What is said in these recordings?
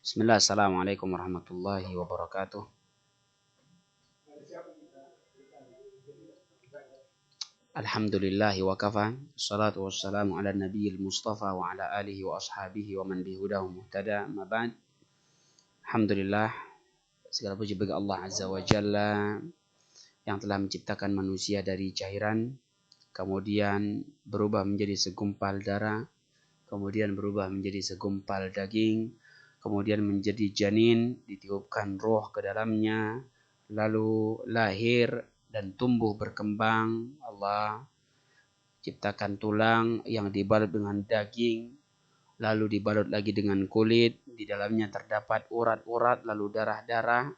Bismillah, assalamualaikum warahmatullahi wabarakatuh. Alhamdulillahi wa kafa. Assalatu wassalamu ala nabiyil mustafa wa ala alihi wa ashabihi wa man bihudahu muhtada. Ma ba'd. Alhamdulillah, segala puji bagi Allah Azza wa Jalla yang telah menciptakan manusia dari cairan, kemudian berubah menjadi segumpal darah, kemudian berubah menjadi segumpal daging, kemudian menjadi janin, ditiupkan roh ke dalamnya, lalu lahir dan tumbuh berkembang. Allah ciptakan tulang yang dibalut dengan daging, lalu dibalut lagi dengan kulit, di dalamnya terdapat urat-urat, lalu darah-darah,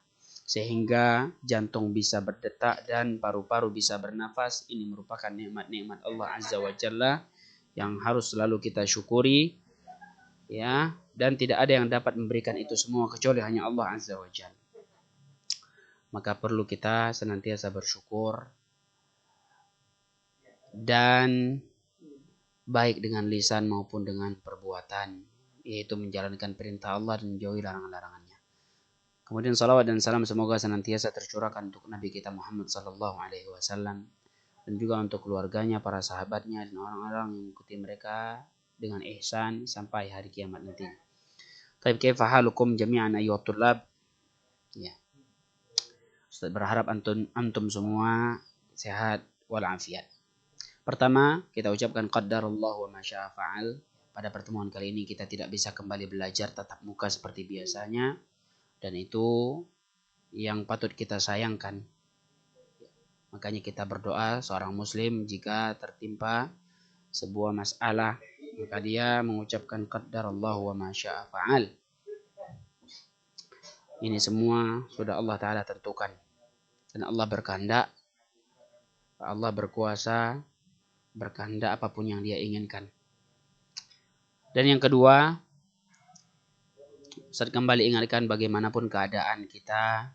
sehingga jantung bisa berdetak dan paru-paru bisa bernafas. Ini merupakan nikmat-nikmat Allah Azza wa Jalla yang harus selalu kita syukuri, ya, dan tidak ada yang dapat memberikan itu semua kecuali hanya Allah Azza wa Jalla. Maka perlu kita senantiasa bersyukur dan baik dengan lisan maupun dengan perbuatan, yaitu menjalankan perintah Allah dan menjauhi larangan-larangannya. Kemudian salawat dan salam semoga senantiasa tercurahkan untuk Nabi kita Muhammad sallallahu alaihi wasallam dan juga untuk keluarganya, para sahabatnya dan orang-orang yang mengikuti mereka dengan ihsan sampai hari kiamat nanti. Taib, kaifa halukum jami'an ayyuhat tullab? Ya. Ustaz berharap antum semua sehat walafiat. Pertama, kita ucapkan qaddarallahu wa ma syaa fa'al. Pada pertemuan kali ini kita tidak bisa kembali belajar tatap muka seperti biasanya, dan itu yang patut kita sayangkan. Makanya kita berdoa seorang muslim jika tertimpa sebuah masalah, maka dia mengucapkan qaddarallahu wa ma syaa fa'al. Ini semua sudah Allah Ta'ala tentukan. Dan Allah berkehendak, Allah berkuasa, berkehendak apapun yang dia inginkan. Dan yang kedua, Ustaz kembali ingatkan bagaimanapun keadaan kita,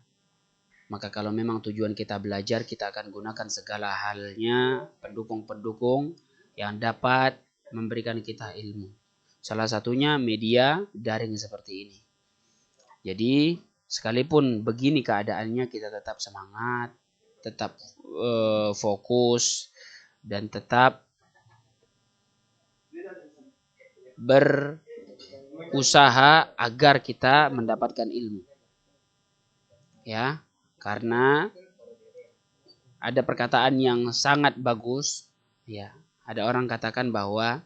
maka kalau memang tujuan kita belajar, kita akan gunakan segala halnya pendukung-pendukung yang dapat memberikan kita ilmu. Salah satunya media daring seperti ini. Jadi sekalipun begini keadaannya, kita tetap semangat, tetap fokus, dan tetap berusaha agar kita mendapatkan ilmu. Ya, karena ada perkataan yang sangat bagus, ya. Ada orang katakan bahwa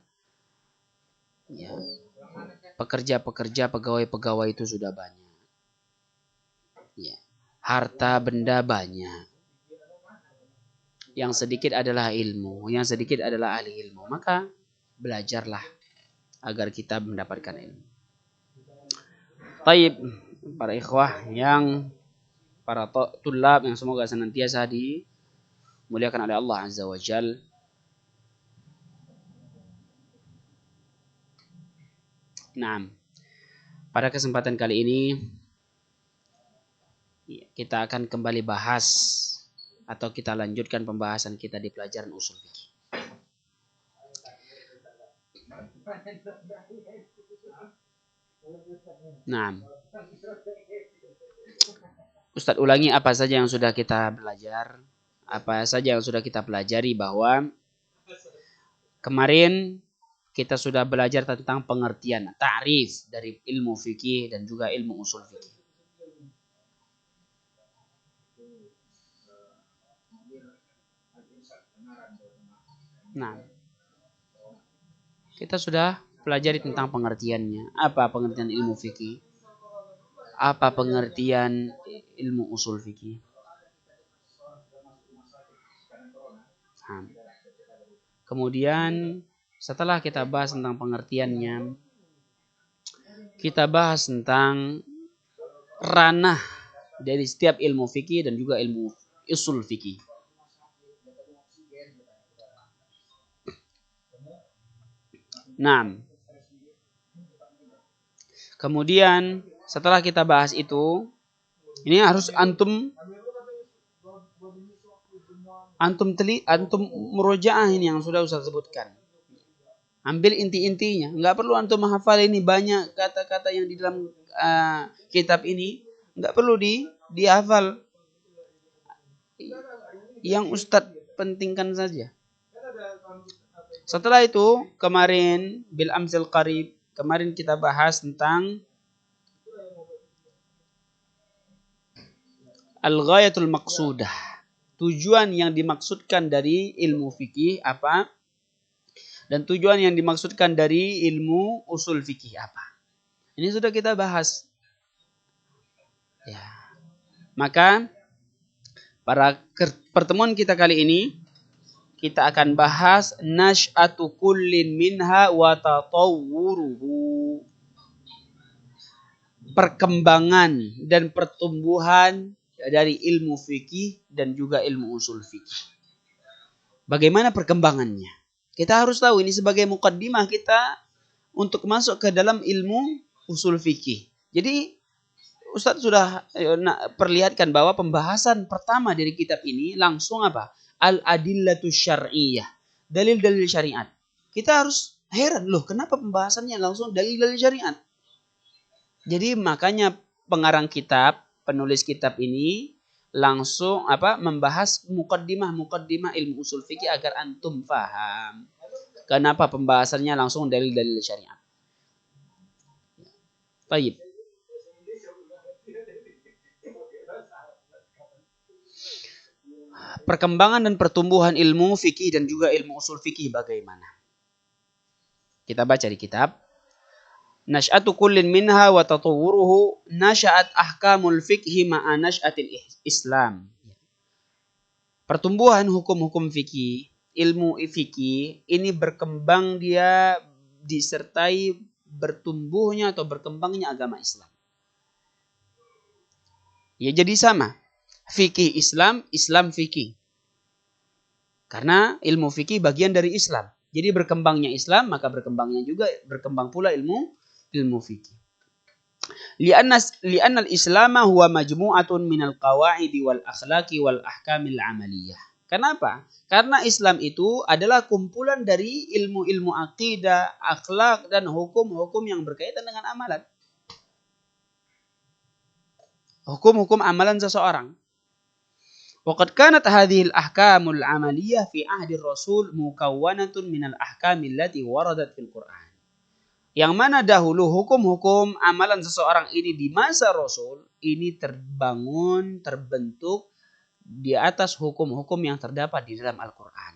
ya, pekerja-pekerja, pegawai-pegawai itu sudah banyak. Ya. Harta benda banyak. Yang sedikit adalah ilmu, yang sedikit adalah ahli ilmu. Maka belajarlah agar kita mendapatkan ilmu. Taib, para ikhwah yang para tulab yang semoga senantiasa dimuliakan oleh Allah Azza wa Jal. Nah, pada kesempatan kali ini kita akan kembali bahas atau kita lanjutkan pembahasan kita di pelajaran usul fikih. Nah, Ustadz ulangi apa saja yang sudah kita belajar, apa saja yang sudah kita pelajari, bahwa kemarin kita sudah belajar tentang pengertian, ta'rif dari ilmu fikih dan juga ilmu usul fikih. Nah, kita sudah pelajari tentang pengertiannya. Apa pengertian ilmu fikih? Apa pengertian ilmu usul fikih? Nah, kemudian setelah kita bahas tentang pengertiannya, kita bahas tentang ranah dari setiap ilmu fikih dan juga ilmu usul fikih. Nah, kemudian setelah kita bahas itu, ini harus antum murojaah ini yang sudah Ustaz sebutkan. Ambil inti-intinya. Nggak perlu antum menghafal ini banyak kata-kata yang di dalam kitab ini. Nggak perlu dihafal. Yang Ustadz pentingkan saja. Setelah itu, kemarin bil amsil qarib, kemarin kita bahas tentang al-ghayatul maqsudah. Tujuan yang dimaksudkan dari ilmu fikih apa? Dan tujuan yang dimaksudkan dari ilmu usul fikih apa? Ini sudah kita bahas. Ya. Maka pada pertemuan kita kali ini kita akan bahas nash'atu kullin minha wa tatawwuruhu. Perkembangan dan pertumbuhan dari ilmu fikih dan juga ilmu usul fikih. Bagaimana perkembangannya? Kita harus tahu ini sebagai muqaddimah kita untuk masuk ke dalam ilmu usul fikih. Jadi Ustadz sudah perlihatkan bahwa pembahasan pertama dari kitab ini langsung apa? Al-adillatu syar'iyyah. Dalil-dalil syariat. Kita harus heran loh, kenapa pembahasannya langsung dalil-dalil syariat? Jadi makanya pengarang kitab, penulis kitab ini langsung membahas muqaddimah ilmu usul fikih agar antum paham. Kenapa pembahasannya langsung dalil-dalil syariat? Baik. Perkembangan dan pertumbuhan ilmu fikih dan juga ilmu usul fikih bagaimana? Kita baca di kitab. Nash'atu kullin minha wa tatawwuruhu nasha'at ahkamul fikhi ma'a nash'atil Islam. Pertumbuhan hukum-hukum fikih, ilmu fikih ini berkembang dia disertai bertumbuhnya atau berkembangnya agama Islam. Ya jadi sama. Fikih Islam, Islam fikih. Karena ilmu fikih bagian dari Islam. Jadi berkembangnya Islam, maka berkembang pula ilmu fikih. Li'anna al-Islam huwa majmu'atun minal qawaidi wal akhlaqi wal ahkamil amaliyah. Kenapa? Karena Islam itu adalah kumpulan dari ilmu-ilmu akidah, akhlak dan hukum-hukum yang berkaitan dengan amalan. Hukum-hukum amalan seseorang. Waqad kanat hadhil ahkamul amaliyah fi ahdi Rasul mukawwanatun minal ahkamil lati waradat fil Qur'an. Yang mana dahulu hukum-hukum amalan seseorang ini di masa Rasul ini terbentuk di atas hukum-hukum yang terdapat di dalam Al-Qur'an.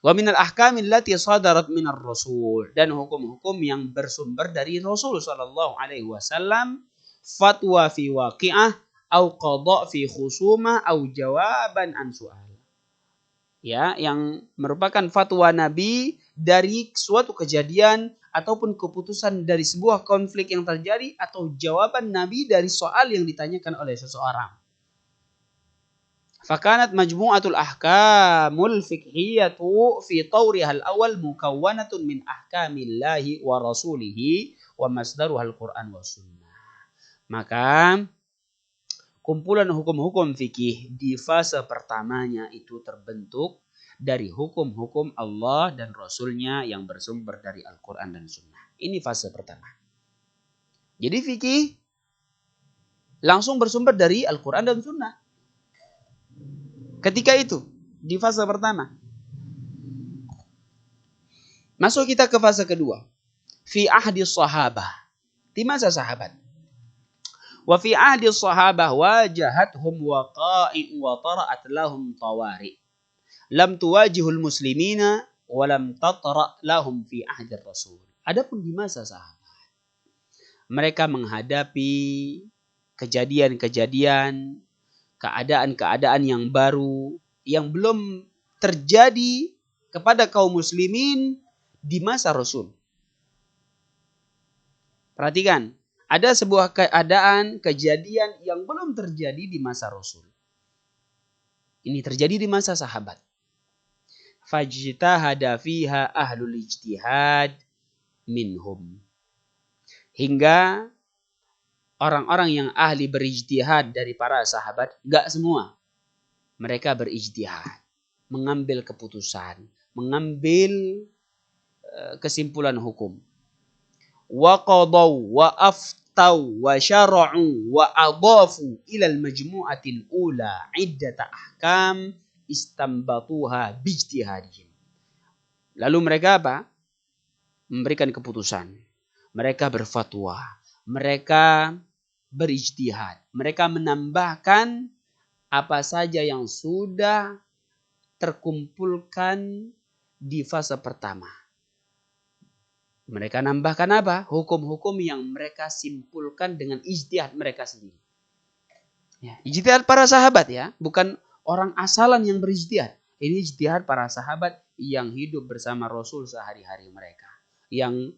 Wa minal ahkamil lati sadarat minar Rasul, dan hukum-hukum yang bersumber dari Rasul sallallahu alaihi wasallam, fatwa fi waqi'ah au qada' fi khusumah au jawaban an su'al. Ya, yang merupakan fatwa Nabi dari suatu kejadian ataupun keputusan dari sebuah konflik yang terjadi atau jawaban Nabi dari soal yang ditanyakan oleh seseorang. Fakanat majmu'atul ahkamul fiqhiyatu fi tawriha al-awwal mukawwanatun min ahkamillahi wa rasulihi wa masdaruha al-Qur'an wa sunnah. Maka kumpulan hukum-hukum fikih di fase pertamanya itu terbentuk dari hukum-hukum Allah dan Rasulnya yang bersumber dari Al-Quran dan Sunnah. Ini fase pertama. Jadi fikih langsung bersumber dari Al-Quran dan Sunnah. Ketika itu, di fase pertama. Masuk kita ke fase kedua. Fi ahdi sahabah. Di masa sahabat. Wa fi ahdi sahabah wajahathum waqa'i wa tara'at lahum tawari. Lam tuwajihul muslimina wa lam tatra' lahum fi ahdi Rasul. Adapun di masa sahabat, mereka menghadapi kejadian-kejadian, keadaan-keadaan yang baru yang belum terjadi kepada kaum muslimin di masa Rasul. Perhatikan. Ada sebuah keadaan, kejadian yang belum terjadi di masa Rasul. Ini terjadi di masa sahabat. Fajtahada fiha ahlul ijtihad minhum. Hingga orang-orang yang ahli berijtihad dari para sahabat, gak semua. Mereka berijtihad. Mengambil keputusan. Mengambil kesimpulan hukum. Wa qadaw wa aftau wa syara'u wa adafu ila al-majmu'atil ula iddata ahkam istambatuha bijtihadihim. Lalu mereka apa? Memberikan keputusan. Mereka berfatwa. Mereka berijtihad. Mereka menambahkan apa saja yang sudah terkumpulkan di fase pertama. Mereka nambahkan apa? Hukum-hukum yang mereka simpulkan dengan ijtihad mereka sendiri. Ya, ijtihad para sahabat ya, bukan orang asalan yang berijtihad. Ini ijtihad para sahabat yang hidup bersama Rasul sehari-hari mereka. Yang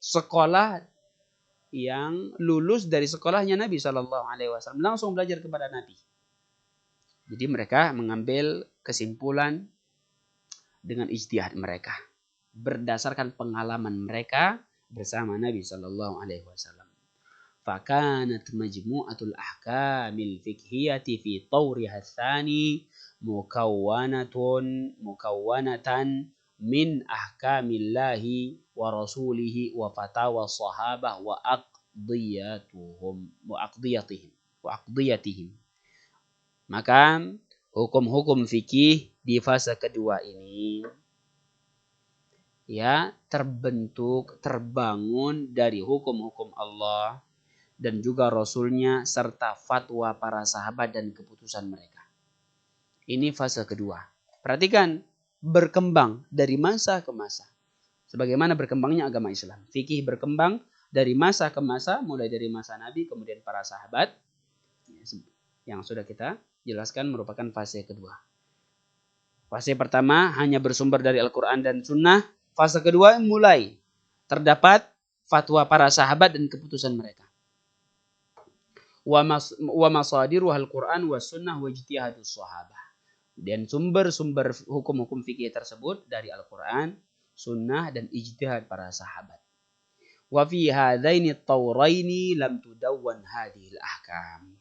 sekolah, yang lulus dari sekolahnya Nabi SAW, langsung belajar kepada Nabi. Jadi mereka mengambil kesimpulan dengan ijtihad mereka berdasarkan pengalaman mereka bersama Nabi SAW. Fakanat majmu'atul ahkamil fiqhiyati fi tawriha tsani mukawwanatan min ahkamillahi wa rasulihi wa fatawa sahabah wa aqdiyatihim. Maka hukum-hukum fikih di fase kedua ini ya terbangun dari hukum-hukum Allah dan juga Rasulnya serta fatwa para sahabat dan keputusan mereka. Ini fase kedua. Perhatikan, berkembang dari masa ke masa. Sebagaimana berkembangnya agama Islam. Fikih berkembang dari masa ke masa, mulai dari masa Nabi kemudian para sahabat. Yang sudah kita jelaskan merupakan fase kedua. Fase pertama hanya bersumber dari Al-Quran dan Sunnah. Fase kedua mulai terdapat fatwa para sahabat dan keputusan mereka. Wa masadiruha Al-Quran wa Sunnah wa ijtihadus sahabah. Dan sumber-sumber hukum-hukum fikih tersebut dari Al-Quran, Sunnah dan ijtihad para sahabat. Wa fi hadaini at-tawraini lam tudawwan hadhil ahkam.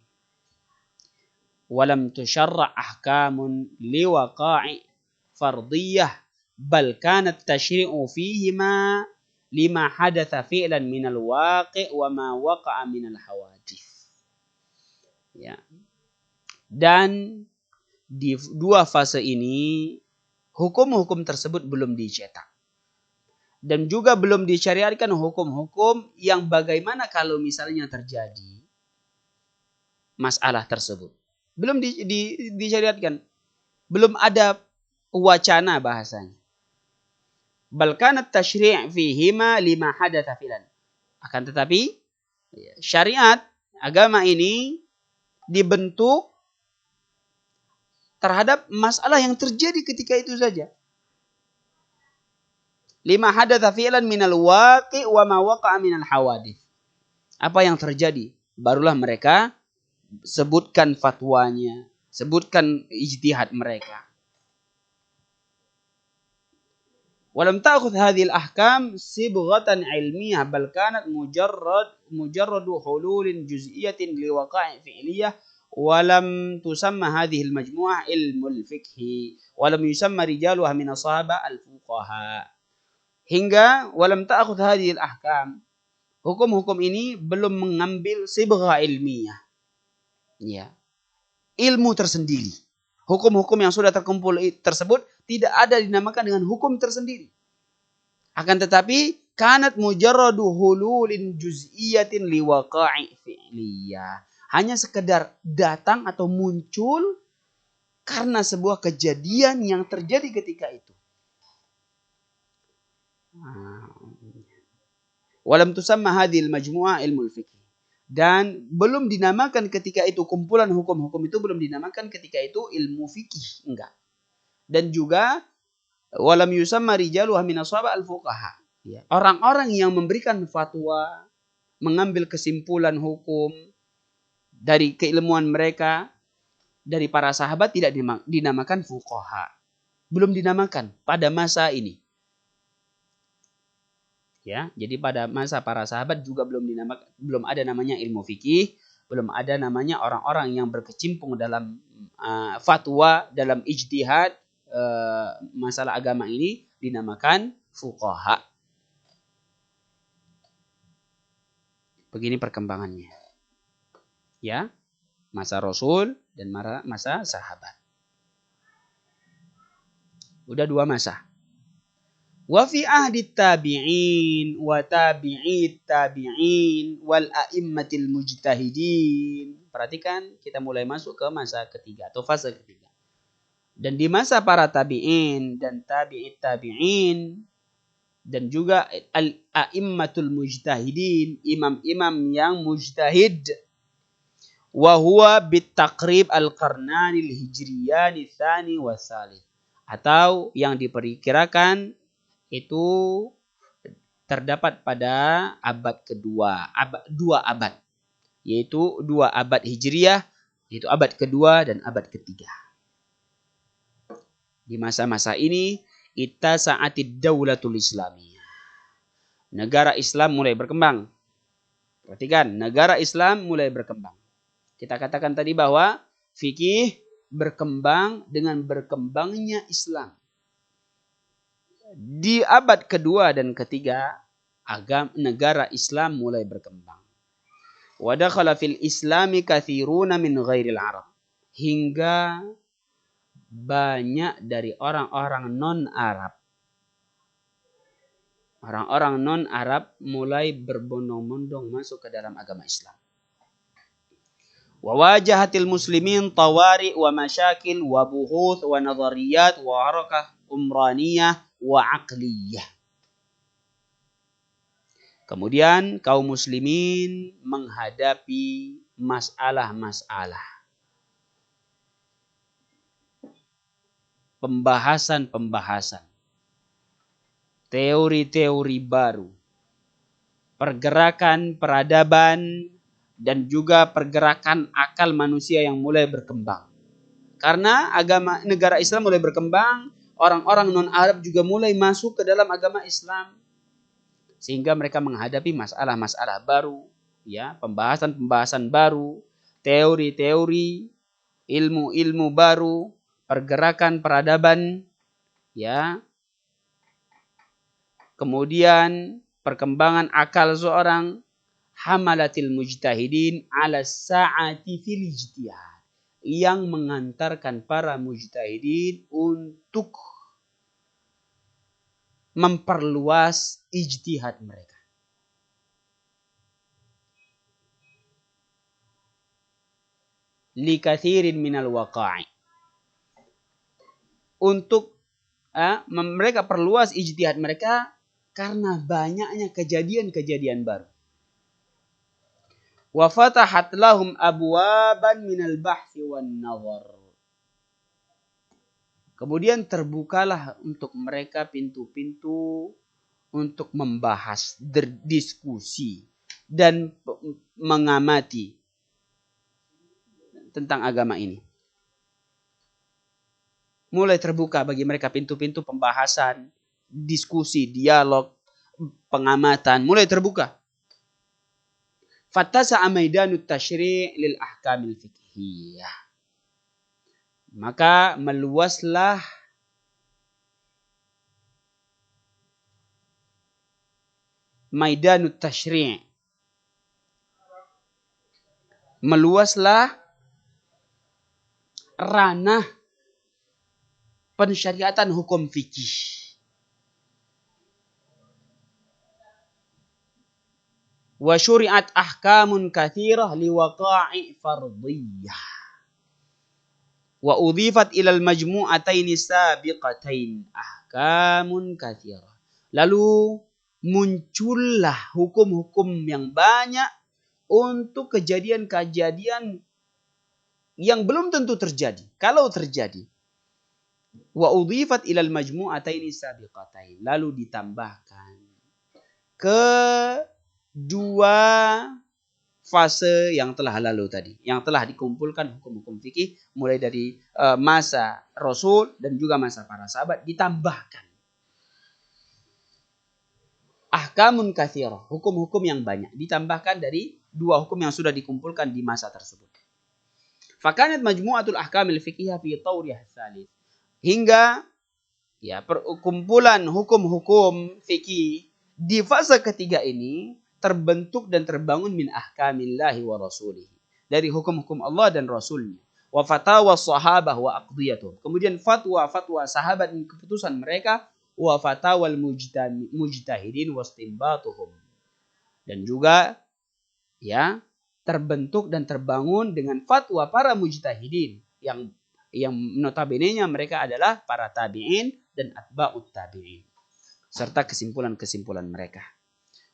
Walam tusyarra' ahkamun liwaqa'i fardiyah bal kanat tashri'u fihima lima hadatha fi'lan minal waqi' wa ma waqa'a minal hawadith. Ya. Dan di dua fase ini hukum-hukum tersebut belum dicetak. Dan juga belum disyariatkan hukum-hukum yang bagaimana kalau misalnya terjadi masalah tersebut. Belum disyariatkan. Belum ada wacana bahasanya. Balkanat tashri' fihima lima hadatha filan. Akan tetapi syariat agama ini dibentuk terhadap masalah yang terjadi ketika itu saja. Lima hadatha filan minal waqi' wa ma waqa'a minal hawadith. Apa yang terjadi? Barulah mereka sebutkan fatwanya, sebutkan ijtihad mereka. Walam ta'khudh hadhil ahkam sibghatan ilmiyah bal kanat mujarradu hululin juz'iyatin liwaqa'i fi'liyah walam tusamma hadhil majmu'ah ilmul fiqhi walam yusamma rijaluha min as-sahaba al-fuqaha. Hingga walam ta'khudh hadhil ahkam, hukum-hukum ini belum mengambil sibghah ilmiyah. Ya. Ilmu tersendiri. Hukum-hukum yang sudah terkumpul tersebut tidak ada dinamakan dengan hukum tersendiri. Akan tetapi kanat mujarradu hululin juz'iyatin liwaqa'i fi'liyah. Hanya sekedar datang atau muncul karena sebuah kejadian yang terjadi ketika itu. Walam tusamma hadhil majmu'ah ilmul fiqh. Dan belum dinamakan ketika itu, kumpulan hukum-hukum itu belum dinamakan ketika itu ilmu fikih, enggak. Dan juga walam yusamma rijaluha minas sahaba al-fuqaha. Ya. Orang-orang yang memberikan fatwa, mengambil kesimpulan hukum dari keilmuan mereka, dari para sahabat tidak dinamakan fuqaha. Belum dinamakan pada masa ini. Ya, jadi pada masa para sahabat juga belum ada namanya ilmu fikih, belum ada namanya orang-orang yang berkecimpung dalam fatwa, dalam ijtihad masalah agama ini, dinamakan fuqaha. Begini perkembangannya. Ya, masa Rasul dan masa sahabat. Udah 2 masa. Wa fi ahdi tabi'in wa tabi'it tabi'in wal a'immatil mujtahidin. Perhatikan, kita mulai masuk ke masa ketiga atau fase ketiga. Dan di masa para tabi'in dan tabi'it tabi'in dan juga al-a'immatul mujtahidin, imam-imam yang mujtahid, wa huwa bitaqrib al-qarnanil hijriyani tsani wa tsalits, atau yang diperkirakan itu terdapat pada abad kedua, 2 abad, yaitu 2 abad Hijriyah, yaitu abad kedua dan abad ketiga. Di masa-masa ini ittasa'atid daulatul islamiyah. Negara Islam mulai berkembang. Perhatikan, negara Islam mulai berkembang. Kita katakan tadi bahwa fikih berkembang dengan berkembangnya Islam. Di abad kedua dan ketiga, negara Islam mulai berkembang. Wa dakhala fil islami katsiruna min ghairil arab. Hingga banyak dari orang-orang non-Arab. Orang-orang non-Arab mulai berbondong-bondong masuk ke dalam agama Islam. Wa wajahatil muslimin tawari wa masyakil wa buhuth wa nadhariyat wa harakah umraniyah wa aqliyah. Kemudian kaum muslimin menghadapi masalah-masalah, pembahasan-pembahasan, teori-teori baru, pergerakan peradaban, dan juga pergerakan akal manusia yang mulai berkembang. Karena negara Islam mulai berkembang, orang-orang non-Arab juga mulai masuk ke dalam agama Islam. Sehingga mereka menghadapi masalah-masalah baru, ya, pembahasan-pembahasan baru, teori-teori, ilmu-ilmu baru, pergerakan peradaban, ya. Kemudian perkembangan akal seorang, hamalatil mujtahidin ala sa'ati fil ijtihad, yang mengantarkan para mujtahidin untuk memperluas ijtihad mereka. Li katsirin minal waqa'i, untuk mereka perluas ijtihad mereka karena banyaknya kejadian-kejadian baru. Wa fatahat lahum abwaban minal bahthi wan nazar. Kemudian terbukalah untuk mereka pintu-pintu untuk membahas, berdiskusi dan mengamati tentang agama ini. Mulai terbuka bagi mereka pintu-pintu pembahasan, diskusi, dialog, pengamatan, mulai terbuka. Fattasa'a maidanut tasyri' lil ahkamil fiqhiyah. Maka meluaslah maidanut tasyri', meluaslah ranah pensyariatan hukum fikih. Wa syuri'at ahkamun katsirah liwaqa'i fardhiyah. Wa udhifat ilal majmu'ataini sabiqatain ahkamun katsirah. Lalu muncullah hukum-hukum yang banyak untuk kejadian-kejadian yang belum tentu terjadi. Kalau terjadi, wa udhifat ilal majmu'ataini sabiqatain, lalu ditambahkan ke 2 fase yang telah lalu tadi, yang telah dikumpulkan hukum-hukum fikih mulai dari masa Rasul dan juga masa para sahabat, ditambahkan ahkamun katsirah, hukum-hukum yang banyak, ditambahkan dari 2 hukum yang sudah dikumpulkan di masa tersebut. Fakanat majmu'atul ahkamil fiqhiyah fi tawriyah tsalits, hingga Ya, perkumpulan hukum-hukum fikih di fase ketiga ini terbentuk dan terbangun min ahkamillahi wa rasulih. Dari hukum-hukum Allah dan Rasulnya. Wa fatawa sahabah wa aqdiyatuh. Kemudian fatwa-fatwa sahabat dan keputusan mereka. Wa fatawal mujtahidin wa istimbatuhum. Dan juga ya terbentuk dan terbangun dengan fatwa para mujtahidin yang notabene-nya mereka adalah para tabi'in dan atba'ut tabi'in serta kesimpulan-kesimpulan mereka.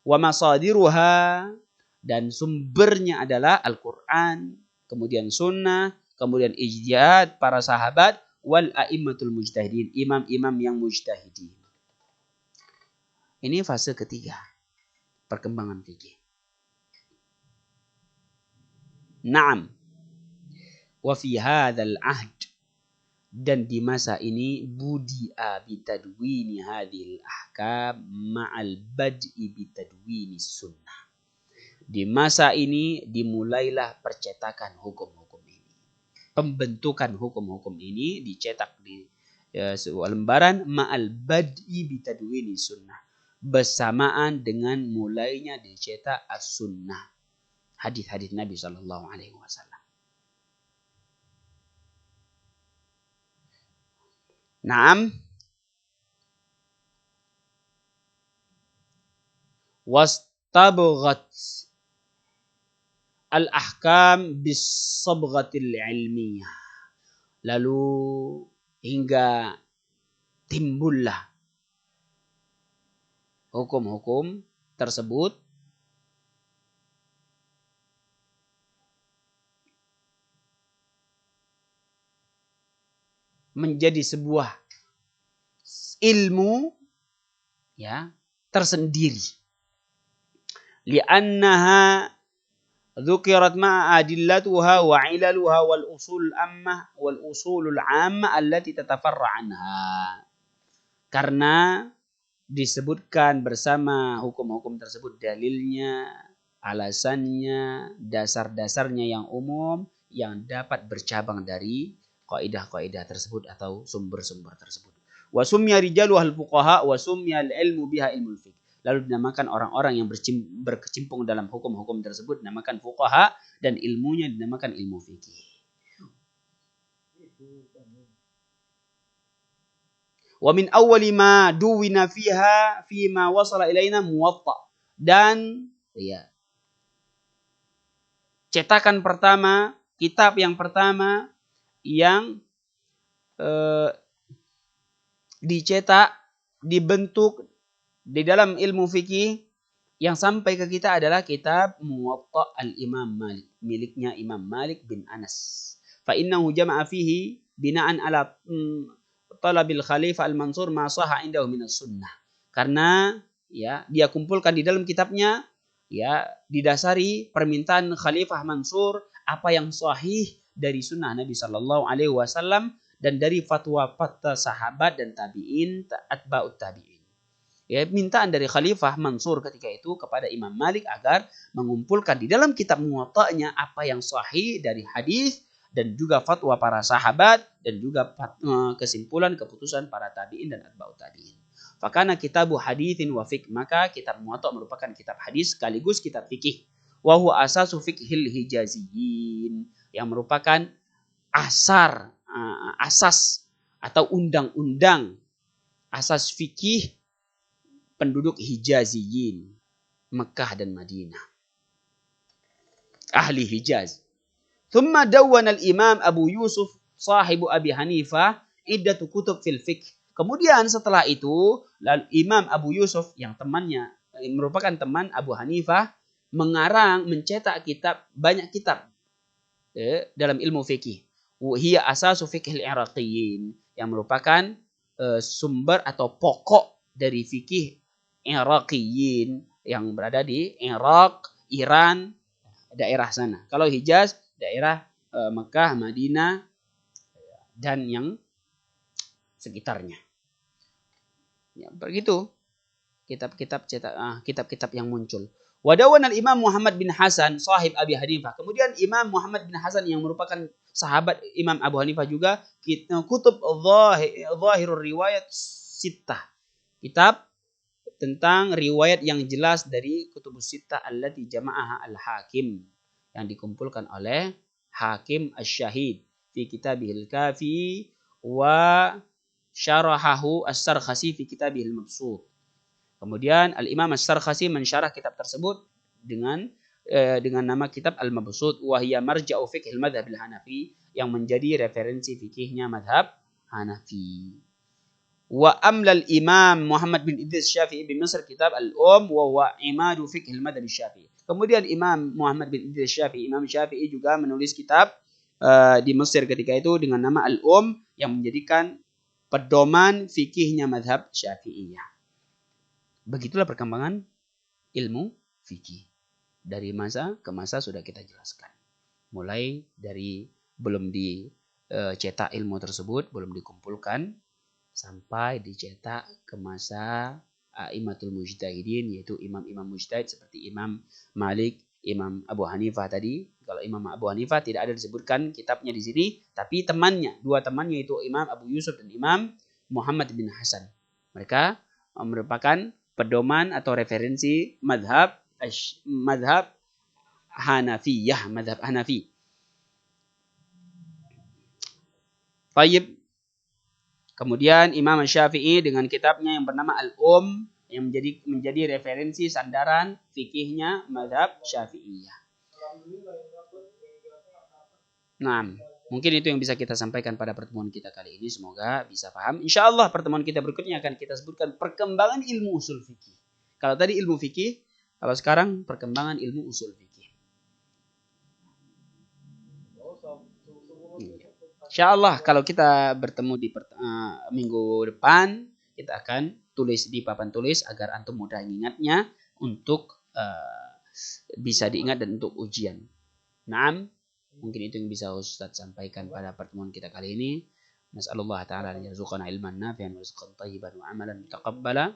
Wa masadiruha, dan sumbernya adalah Al-Qur'an, kemudian sunnah, kemudian ijtihad para sahabat wal a'immatul mujtahidin, imam-imam yang mujtahidin. Ini fase ketiga perkembangan fikih. Naam. Wa fi hadzal ahd, dan di masa ini budi'a bitadwini hadhil ahkam ma'al bad'i bitadwini sunnah. Di masa ini dimulailah percetakan hukum-hukum ini. Pembentukan hukum-hukum ini dicetak di sebuah lembaran ma'al bad'i bitadwini sunnah. Bersamaan dengan mulainya dicetak as-sunnah. Hadis-hadis Nabi sallallahu alaihi wasallam. Naam. Wastabghat al-ahkam bis-sabghatil ilmiyah. Lalu hingga timbullah hukum-hukum tersebut menjadi sebuah ilmu ya tersendiri. Li'annaha dzukirat ma'a adillatuha wa 'ilaluha wal usul ammah wal usulul 'ammah allati tatafarra' anha. Karena disebutkan bersama hukum-hukum tersebut dalilnya, alasannya, dasar-dasarnya yang umum yang dapat bercabang dari kaidah-kaidah tersebut atau sumber-sumber tersebut. Wa summiya rijalu al-fuqaha wa summiya al-ilmu biha ilmul fiqh. Lalu dinamakan orang-orang yang berkecimpung dalam hukum-hukum tersebut dinamakan fuqaha dan ilmunya dinamakan ilmu fikih. Wa min awwali ma duwina fiha fi ma wasala ilaina muwatta. Dan ya cetakan pertama, kitab yang pertama yang dicetak, dibentuk di dalam ilmu fikih yang sampai ke kita adalah kitab Muwatta al-Imam Malik, miliknya Imam Malik bin Anas. Fa innahu jama'a fihi bina'an ala talabil khalifah al-Mansur ma sahha indahu minas sunnah. Karena ya dia kumpulkan di dalam kitabnya ya didasari permintaan Khalifah Mansur apa yang sahih dari sunnah Nabi sallallahu alaihi wasallam dan dari fatwa sahabat dan tabi'in, atba'ut tabi'in. Ya, mintaan dari Khalifah Mansur ketika itu kepada Imam Malik agar mengumpulkan di dalam kitab Muwatta'nya apa yang sahih dari hadis dan juga fatwa para sahabat dan juga kesimpulan keputusan para tabi'in dan atba'ut tabi'in. Fakana kitabu haditsin wa fiqh, maka kitab Muwatta' merupakan kitab hadis sekaligus kitab fikih. Wa huwa asasu fiqhil hijaziyin, yang merupakan asas atau undang-undang asas fikih penduduk Hijaziyin, Mekah dan Madinah. Ahli Hijaz. Thumma dawwana al-Imam Abu Yusuf sahibu Abi Hanifah iddatu kutub fil fiqh. Kemudian setelah itu Imam Abu Yusuf yang temannya merupakan teman Abu Hanifah mencetak banyak kitab dalam ilmu fikih. Hiya asasu fiqhil Iraqiyyin, yang merupakan sumber atau pokok dari fikih Iraqiyyin yang berada di Irak, Iran, daerah sana. Kalau Hijaz, daerah Mekah, Madinah dan yang sekitarnya. Ya, begitu kitab-kitab yang muncul. Wadawan al-Imam Muhammad bin Hasan sahib Abi Hanifah. Kemudian Imam Muhammad bin Hasan yang merupakan sahabat Imam Abu Hanifah juga, kutub zahirur riwayat sittah. Kitab tentang riwayat yang jelas dari kutubus sittah allati jama'aha al-Hakim, yang dikumpulkan oleh Hakim Asy-Syahid fi kitabihil Kafi wa syarahahu As-Sarkhasi fi kitabihil Mabsut. Kemudian Al-Imam As-Sarkhasi mensyarah kitab tersebut dengan nama kitab Al-Mabsut wa hiya marja'u fiqhil madhhabil Hanafi, yang menjadi referensi fikihnya madhab Hanafi. Wa amlal Imam Muhammad bin Idris Syafi'i bin Misr kitab Al-Um wa huwa imadu fiqhil madhhab Syafi'i. Kemudian Imam Muhammad bin Idris Syafi'i, Imam Syafi'i juga menulis kitab di Mesir ketika itu dengan nama Al-Um, yang menjadikan pedoman fikihnya madhab Syafi'iyah. Begitulah perkembangan ilmu fikih. Dari masa ke masa sudah kita jelaskan. Mulai dari belum dicetak ilmu tersebut, belum dikumpulkan, sampai dicetak ke masa A'immatul Mujtahidin, yaitu imam-imam mujtahid seperti Imam Malik, Imam Abu Hanifah tadi. Kalau Imam Abu Hanifah tidak ada disebutkan kitabnya di sini, tapi temannya, dua temannya, yaitu Imam Abu Yusuf dan Imam Muhammad bin Hasan. Mereka merupakan pedoman atau referensi madhab Hanafiyah, madhab Hanafi. Baik. Kemudian Imam Syafi'i dengan kitabnya yang bernama Al-Um, yang menjadi referensi sandaran fikihnya madhab Syafi'iyah. Nah, mungkin itu yang bisa kita sampaikan pada pertemuan kita kali ini. Semoga bisa paham. Insya Allah pertemuan kita berikutnya akan kita sebutkan perkembangan ilmu usul fikih. Kalau tadi ilmu fikih, kalau sekarang perkembangan ilmu usul fikih. Insya Allah kalau kita bertemu di minggu depan, kita akan tulis di papan tulis agar antum mudah ingatnya untuk bisa diingat dan untuk ujian. Naam, mungkin itu yang bisa Ustaz sampaikan pada pertemuan kita kali ini. Nas'alullah ta'ala an yarzuqana ilman nafi'an wa rizqan thayyiban wa amalan mutaqabbala.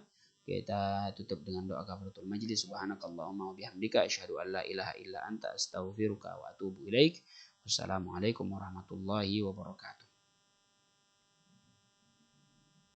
Kita tutup dengan doa kafaratul majlis. Subhanakallahumma wa bihamdika asyhadu an la ilaha illa anta astaghfiruka wa atubu ilaik. Wassalamualaikum warahmatullahi wabarakatuh.